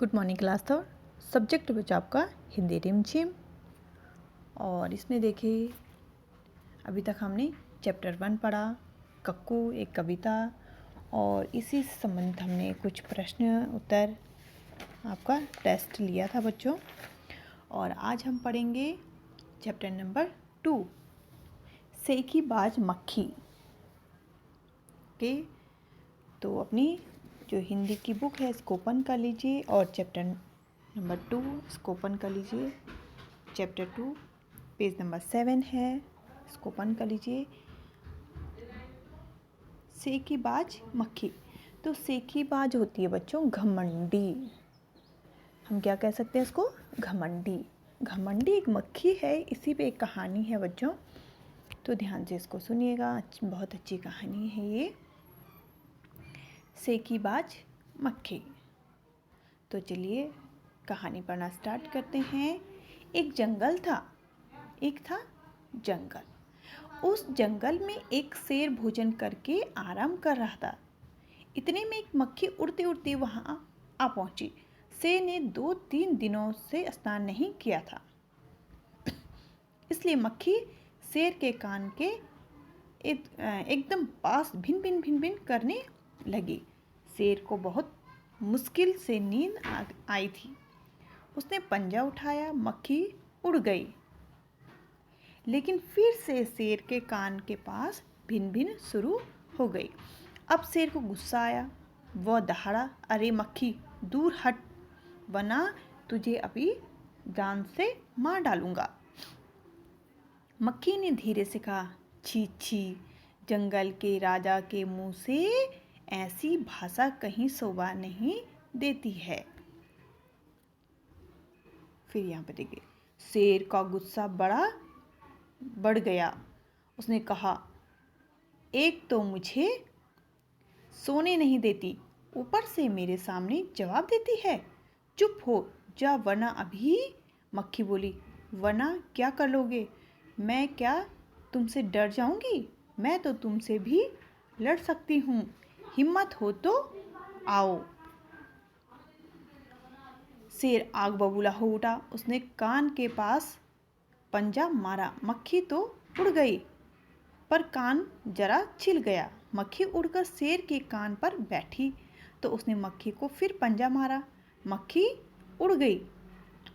Good morning class third. Subject बचा आपका हिंदी रिमझिम। और इसमें देखिए अभी तक हमने चैप्टर 1 पढ़ा, कक्कू एक कविता, और इसी से संबंधित हमने कुछ प्रश्न उत्तर आपका टेस्ट लिया था बच्चों। और आज हम पढ़ेंगे चैप्टर नंबर 2, सेकी बाज मक्खी के। तो अपनी जो हिंदी की बुक है इसको ओपन कर लीजिए और चैप्टर नंबर 2 इसको ओपन कर लीजिए। चैप्टर 2 पेज नंबर 7 है, इसको ओपन कर लीजिए। सेकीबाज मक्खी। तो सेकीबाज होती है बच्चों घमंडी। हम क्या कह सकते हैं इसको? घमंडी। घमंडी एक मक्खी है, इसी पे एक कहानी है बच्चों, तो ध्यान से इसको सुनिएगा। बहुत अच्छी कहानी है ये, सेकीबाज मक्खी। तो चलिए कहानी पढ़ना स्टार्ट करते हैं। एक जंगल था, एक था जंगल। उस जंगल में एक शेर भोजन करके आराम कर रहा था। इतने में एक मक्खी उड़ती उड़ती वहां आ पहुंची। शेर ने 2-3 दिनों से स्नान नहीं किया था, इसलिए मक्खी शेर के कान के एकदम पास भिन भिन भिन भिन करने लगी। शेर को बहुत मुश्किल से नींद आई थी। उसने पंजा उठाया, मक्खी उड़ गई, लेकिन फिर से शेर के कान के पास भिन भिन शुरू हो गई। अब शेर को गुस्सा आया, वह दहाड़ा, अरे मक्खी दूर हट, वरना तुझे अभी दांत से मार डालूंगा। मक्खी ने धीरे से कहा, छी छी, जंगल के राजा के मुंह से ऐसी भाषा कहीं शोभा नहीं देती है। फिर यहाँ पे देखिए, शेर का गुस्सा बढ़ गया। उसने कहा, एक तो मुझे सोने नहीं देती, ऊपर से मेरे सामने जवाब देती है। चुप हो जा, वरना अभी। मक्खी बोली, वरना क्या कर लोगे? मैं क्या तुमसे डर जाऊंगी? मैं तो तुमसे भी लड़ सकती हूँ, हिम्मत हो तो आओ। शेर आग बबूला हो उठा। उसने कान के पास पंजा मारा। मक्खी तो उड़ गई, पर कान जरा छिल गया। मक्खी उड़कर शेर के कान पर बैठी, तो उसने मक्खी को फिर पंजा मारा। मक्खी उड़ गई।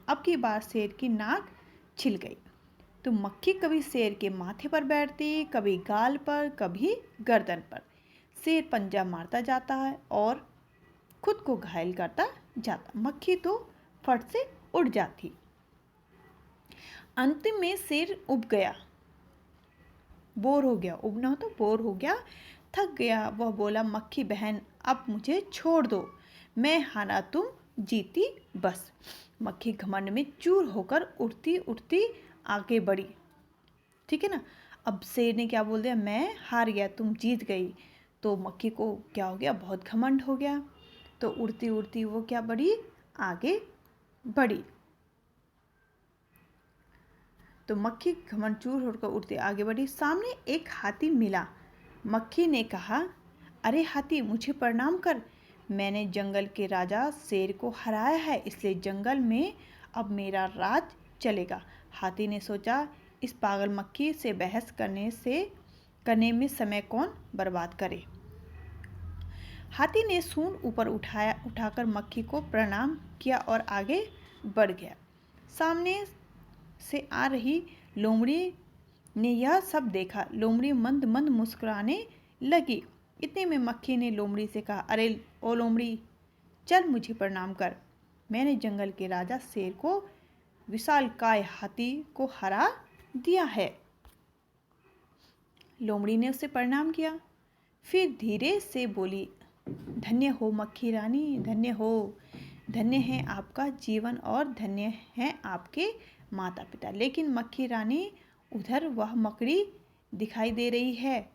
अब की बार शेर की नाक छिल गई। तो मक्खी कभी शेर के माथे पर बैठती, कभी गाल पर, कभी गर्दन पर। शेर पंजा मारता जाता है और खुद को घायल करता जाता। मक्खी तो फट से उड़ जाती। अंतिम में शेर उब गया, बोर हो गया। उबना तो बोर हो गया, थक गया। वह बोला, मक्खी बहन अब मुझे छोड़ दो, मैं हारा तुम जीती बस। मक्खी घमंड में चूर होकर उड़ती उड़ती आगे बढ़ी। ठीक है ना। अब शेर ने क्या बोल दिया, मैं हार गया, तुम जीत गई। तो मक्खी को क्या हो गया, बहुत घमंड हो गया। तो उड़ती उड़ती वो क्या बढ़ी, आगे बढ़ी। तो मक्खी घमंड चूर होकर उड़ती आगे बढ़ी। सामने एक हाथी मिला। मक्खी ने कहा, अरे हाथी, मुझे प्रणाम कर, मैंने जंगल के राजा शेर को हराया है, इसलिए जंगल में अब मेरा राज चलेगा। हाथी ने सोचा, इस पागल मक्खी से बहस करने में समय कौन बर्बाद करे। हाथी ने सूंड ऊपर उठाकर मक्खी को प्रणाम किया और आगे बढ़ गया। सामने से आ रही लोमड़ी ने यह सब देखा। लोमड़ी मंद मंद मुस्कुराने लगी। इतने में मक्खी ने लोमड़ी से कहा, अरे ओ लोमड़ी, चल मुझे प्रणाम कर, मैंने जंगल के राजा शेर को विशालकाय हाथी को हरा दिया है। लोमड़ी ने उसे प्रणाम किया, फिर धीरे से बोली, धन्य हो मक्खी रानी, धन्य हो, धन्य है आपका जीवन और धन्य है आपके माता पिता। लेकिन मक्खी रानी, उधर वह मकड़ी दिखाई दे रही है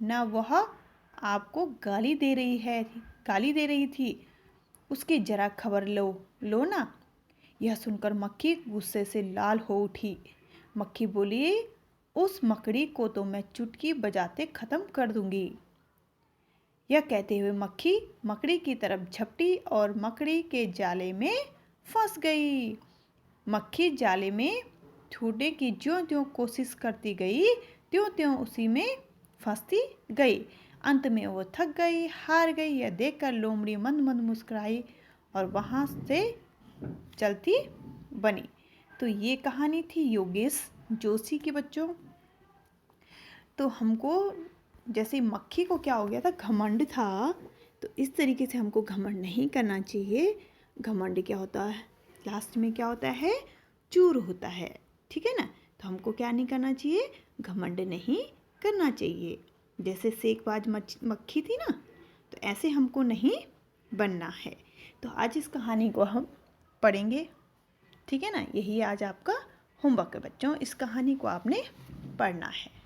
ना, वह आपको गाली दे रही थी, उसकी जरा खबर लो ना। यह सुनकर मक्खी गुस्से से लाल हो उठी। मक्खी बोली, उस मकड़ी को तो मैं चुटकी बजाते खत्म कर दूंगी। यह कहते हुए मक्खी मकड़ी की तरफ झपटी और मकड़ी के जाले में फंस गई। मक्खी जाले में छूटने की ज्यों-त्यों कोशिश करती गई, त्यों-त्यों उसी में फंसती गई। अंत में वो थक गई, हार गई। यह देखकर लोमड़ी मंद-मंद मुस्कुराई और वहाँ से चलती बनी। तो ये कहानी थी योगेश जोशी के बच्चों। तो हमको जैसे मक्खी को क्या हो गया था, घमंड था, तो इस तरीके से हमको घमंड नहीं करना चाहिए। घमंड क्या होता है, लास्ट में क्या होता है, चूर होता है, ठीक है ना। तो हमको क्या नहीं करना चाहिए, घमंड नहीं करना चाहिए। जैसे सेकबाज मक्खी थी ना, तो ऐसे हमको नहीं बनना है। तो आज इस कहानी को हम पढ़ेंगे, ठीक है ना। यही आज आपका होमवर्क है बच्चों, इस कहानी को आपने पढ़ना है।